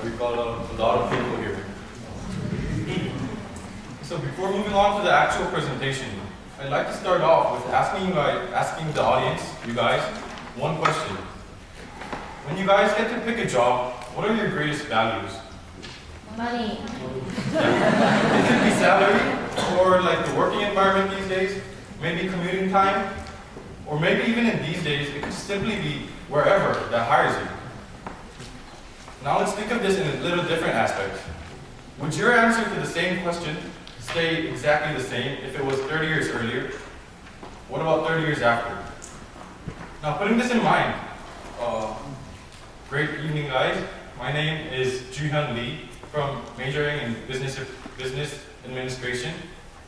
We got a lot of people here. So before moving on to the actual presentation, I'd like to start off with asking the audience, you guys, one question. When you guys get to pick a job, what are your greatest values? Money. It could be salary, or like the working environment these days, maybe commuting time, or maybe even in these days, it could simply be wherever that hires you. Now let's think of this in a little different aspect. Would your answer to the same question stay exactly the same if it was 30 years earlier? What about 30 years after? Now putting this in mind, great evening guys. My name is Juhyun Lee from majoring in business administration.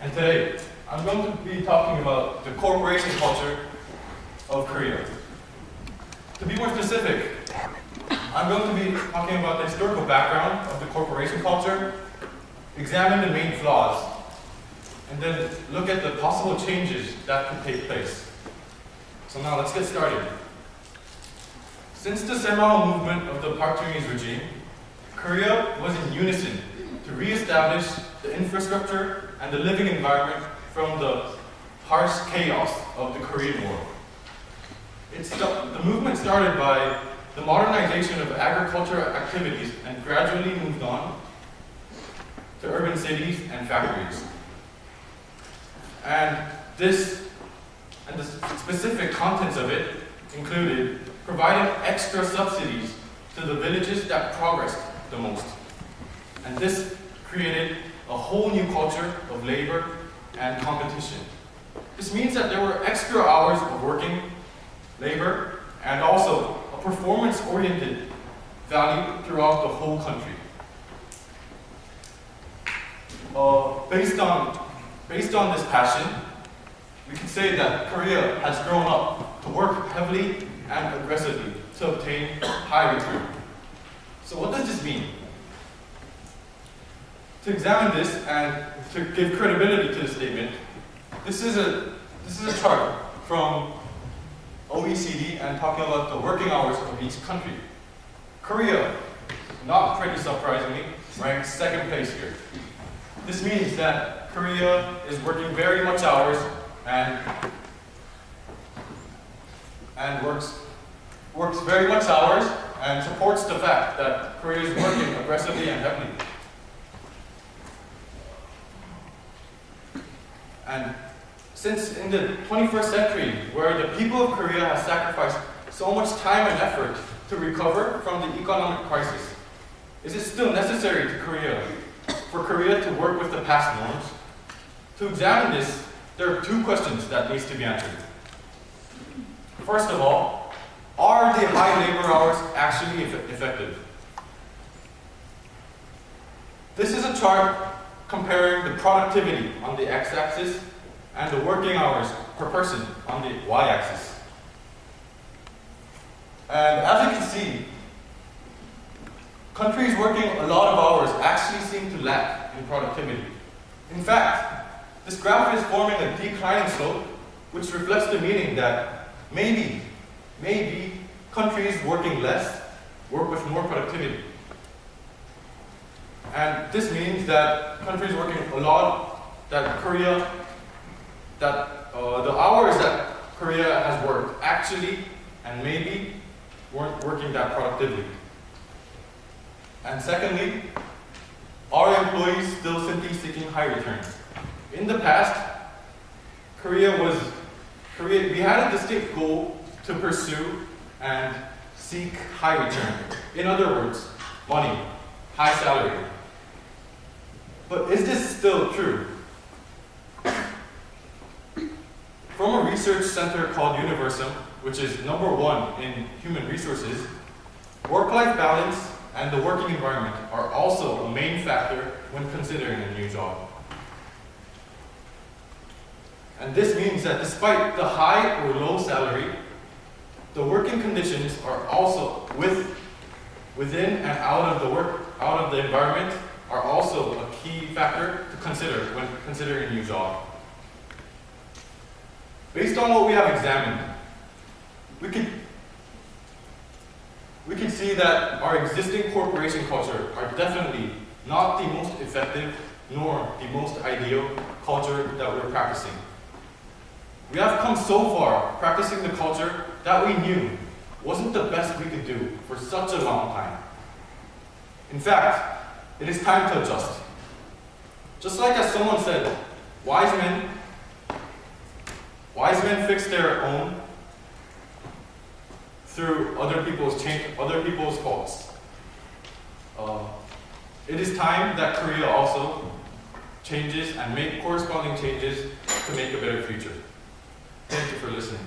And today, I'm going to be talking about the corporation culture of Korea. To be more specific, I'm going to be talking about the historical background of the corporation culture, examine the main flaws, and then look at the possible changes that could take place. So now let's get started. Since the seminal movement of the Park Chung-hee's regime, Korea was in unison to re-establish the infrastructure and the living environment from the harsh chaos of the Korean War. The movement started by the modernization of agricultural activities and gradually moved on to urban cities and factories. And the specific contents of it included providing extra subsidies to the villages that progressed the most. And this created a whole new culture of labor and competition. This means that there were extra hours of working labor and also a performance-oriented value throughout the whole country. Based on this passion, we can say that Korea has grown up to work heavily and aggressively to obtain high return. So what does this mean? To examine this and to give credibility to the statement, this is a chart from OECD and talking about the working hours of each country. Korea, not pretty surprisingly, ranks second place here. This means that Korea is working very much hours and works very much hours and supports the fact that Korea is working aggressively and heavily. And since in the 21st century, where the people of Korea have sacrificed so much time and effort to recover from the economic crisis, is it still necessary for Korea to work with the past norms? To examine this, there are two questions that needs to be answered. First of all, are the high labor hours actually effective? This is a chart comparing the productivity on the x-axis and the working hours per person on the y-axis. And as you can see, countries working a lot of hours actually seem to lack in productivity. In fact, this graph is forming a declining slope, which reflects the meaning that maybe countries working less work with more productivity. And this means that countries working a lot, the hours that Korea has worked actually and maybe weren't working that productively. And secondly, are employees still simply seeking high returns? In the past, we had a distinct goal to pursue and seek high return. In other words, money, high salary. But is this still true? From a research center called Universum, which is #1 in human resources, work-life balance and the working environment are also a main factor when considering a new job. And this means that despite the high or low salary, the working conditions are also within and out of the environment are also a key factor to consider when considering a new job. Based on what we have examined, we we can see that our existing corporation culture are definitely not the most effective nor the most ideal culture that we're practicing. We have come so far practicing the culture that we knew wasn't the best we could do for such a long time. In fact, it is time to adjust. Just like as someone said, wise men fix their own through other people's faults. It is time that Korea also changes and make corresponding changes to make a better future. Thank you for listening.